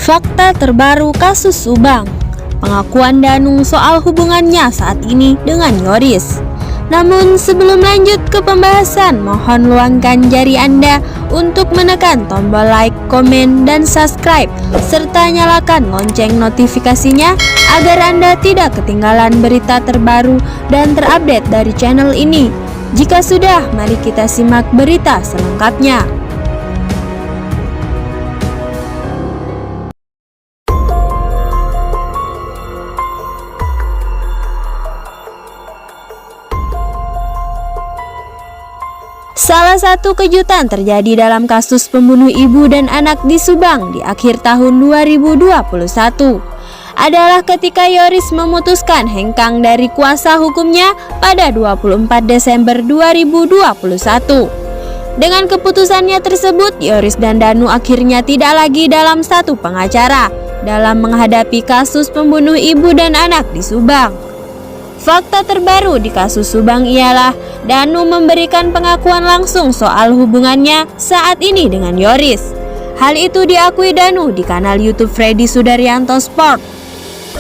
Fakta terbaru kasus Subang. Pengakuan Danu soal hubungannya saat ini dengan Yoris. Namun sebelum lanjut ke pembahasan, mohon luangkan jari Anda untuk menekan tombol like, komen, dan subscribe, serta nyalakan lonceng notifikasinya agar Anda tidak ketinggalan berita terbaru dan terupdate dari channel ini. Jika sudah, mari kita simak berita selengkapnya. Salah satu kejutan terjadi dalam kasus pembunuh ibu dan anak di Subang di akhir tahun 2021 adalah ketika Yoris memutuskan hengkang dari kuasa hukumnya pada 24 Desember 2021. Dengan keputusannya tersebut, Yoris dan Danu akhirnya tidak lagi dalam satu pengacara dalam menghadapi kasus pembunuh ibu dan anak di Subang. Fakta terbaru di kasus Subang ialah Danu memberikan pengakuan langsung soal hubungannya saat ini dengan Yoris. Hal itu diakui Danu di kanal YouTube Freddy Sudaryanto Sport.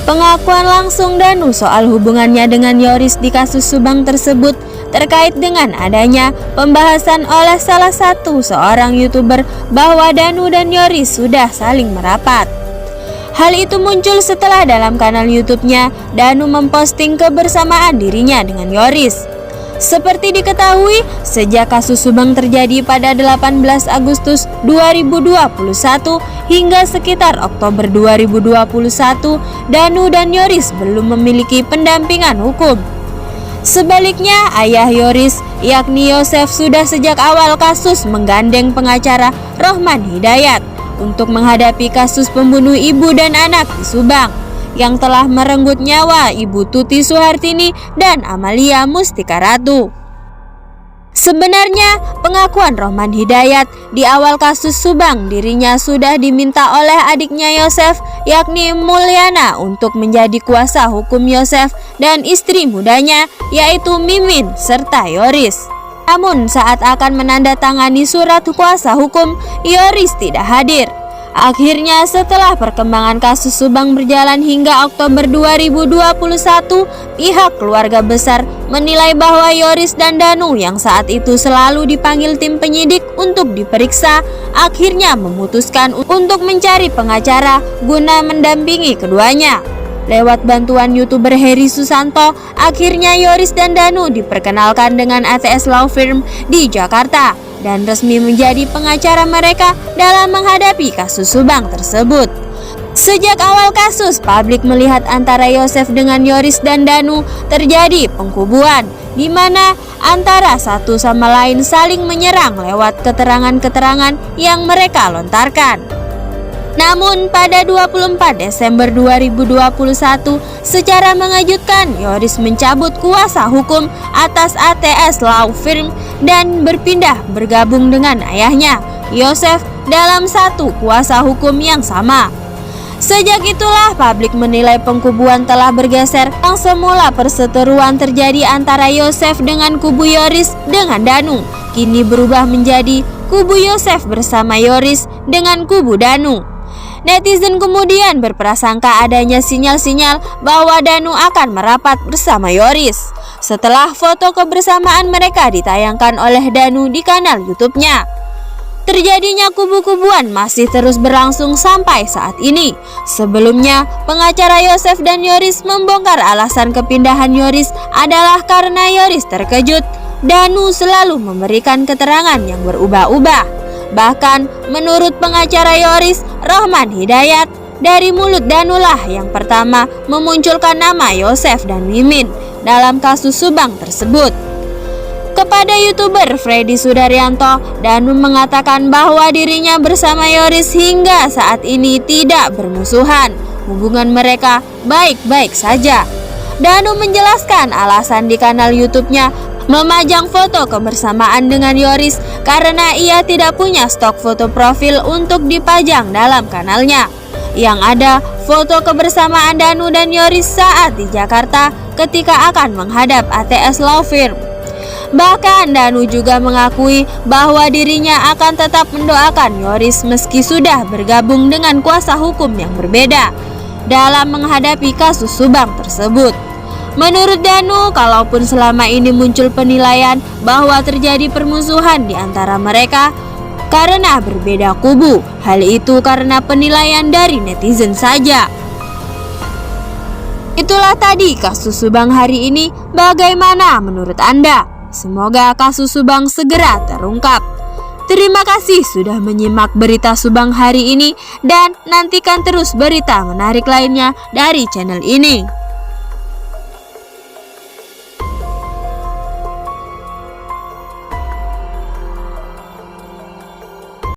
Pengakuan langsung Danu soal hubungannya dengan Yoris di kasus Subang tersebut terkait dengan adanya pembahasan oleh salah satu seorang YouTuber bahwa Danu dan Yoris sudah saling merapat. Hal itu muncul setelah dalam kanal YouTube-nya Danu memposting kebersamaan dirinya dengan Yoris. Seperti diketahui, sejak kasus Subang terjadi pada 18 Agustus 2021 hingga sekitar Oktober 2021, Danu dan Yoris belum memiliki pendampingan hukum. Sebaliknya, ayah Yoris, yakni Yosef, sudah sejak awal kasus menggandeng pengacara Rohman Hidayat untuk menghadapi kasus pembunuh ibu dan anak di Subang yang telah merenggut nyawa Ibu Tuti Suhartini dan Amalia Mustika Ratu. Sebenarnya, pengakuan Rohman Hidayat di awal kasus Subang, dirinya sudah diminta oleh adiknya Yosef, yakni Mulyana, untuk menjadi kuasa hukum Yosef dan istri mudanya, yaitu Mimin serta Yoris. Namun saat akan menandatangani surat kuasa hukum, Yoris tidak hadir. Akhirnya setelah perkembangan kasus Subang berjalan hingga Oktober 2021, pihak keluarga besar menilai bahwa Yoris dan Danu yang saat itu selalu dipanggil tim penyidik untuk diperiksa, akhirnya memutuskan untuk mencari pengacara guna mendampingi keduanya. Lewat bantuan YouTuber Heri Susanto, akhirnya Yoris dan Danu diperkenalkan dengan ATS Law Firm di Jakarta dan resmi menjadi pengacara mereka dalam menghadapi kasus Subang tersebut. Sejak awal kasus, publik melihat antara Yosef dengan Yoris dan Danu terjadi pengkubuan, di mana antara satu sama lain saling menyerang lewat keterangan-keterangan yang mereka lontarkan. Namun pada 24 Desember 2021, secara mengejutkan Yoris mencabut kuasa hukum atas ATS Law Firm dan berpindah bergabung dengan ayahnya, Yosef, dalam satu kuasa hukum yang sama. Sejak itulah publik menilai pengkubuan telah bergeser. Yang semula perseteruan terjadi antara Yosef dengan kubu Yoris dengan Danu, kini berubah menjadi kubu Yosef bersama Yoris dengan kubu Danu. Netizen kemudian berprasangka adanya sinyal-sinyal bahwa Danu akan merapat bersama Yoris setelah foto kebersamaan mereka ditayangkan oleh Danu di kanal YouTube-nya. Terjadinya kubu-kubuan masih terus berlangsung sampai saat ini. Sebelumnya, pengacara Yosef dan Yoris membongkar alasan kepindahan Yoris adalah karena Yoris terkejut Danu selalu memberikan keterangan yang berubah-ubah. Bahkan menurut pengacara Yoris, Rohman Hidayat, dari mulut Danu lah yang pertama memunculkan nama Yosef dan Mimin dalam kasus Subang tersebut. Kepada YouTuber Freddy Sudaryanto, Danu mengatakan bahwa dirinya bersama Yoris hingga saat ini tidak bermusuhan. Hubungan mereka baik-baik saja. Danu menjelaskan alasan di kanal YouTube-nya memajang foto kebersamaan dengan Yoris karena ia tidak punya stok foto profil untuk dipajang dalam kanalnya. Yang ada foto kebersamaan Danu dan Yoris saat di Jakarta ketika akan menghadap ATS Law Firm. Bahkan Danu juga mengakui bahwa dirinya akan tetap mendoakan Yoris meski sudah bergabung dengan kuasa hukum yang berbeda dalam menghadapi kasus Subang tersebut. Menurut Danu, kalaupun selama ini muncul penilaian bahwa terjadi permusuhan di antara mereka karena berbeda kubu, hal itu karena penilaian dari netizen saja. Itulah tadi kasus Subang hari ini. Bagaimana menurut Anda? Semoga kasus Subang segera terungkap. Terima kasih sudah menyimak berita Subang hari ini dan nantikan terus berita menarik lainnya dari channel ini.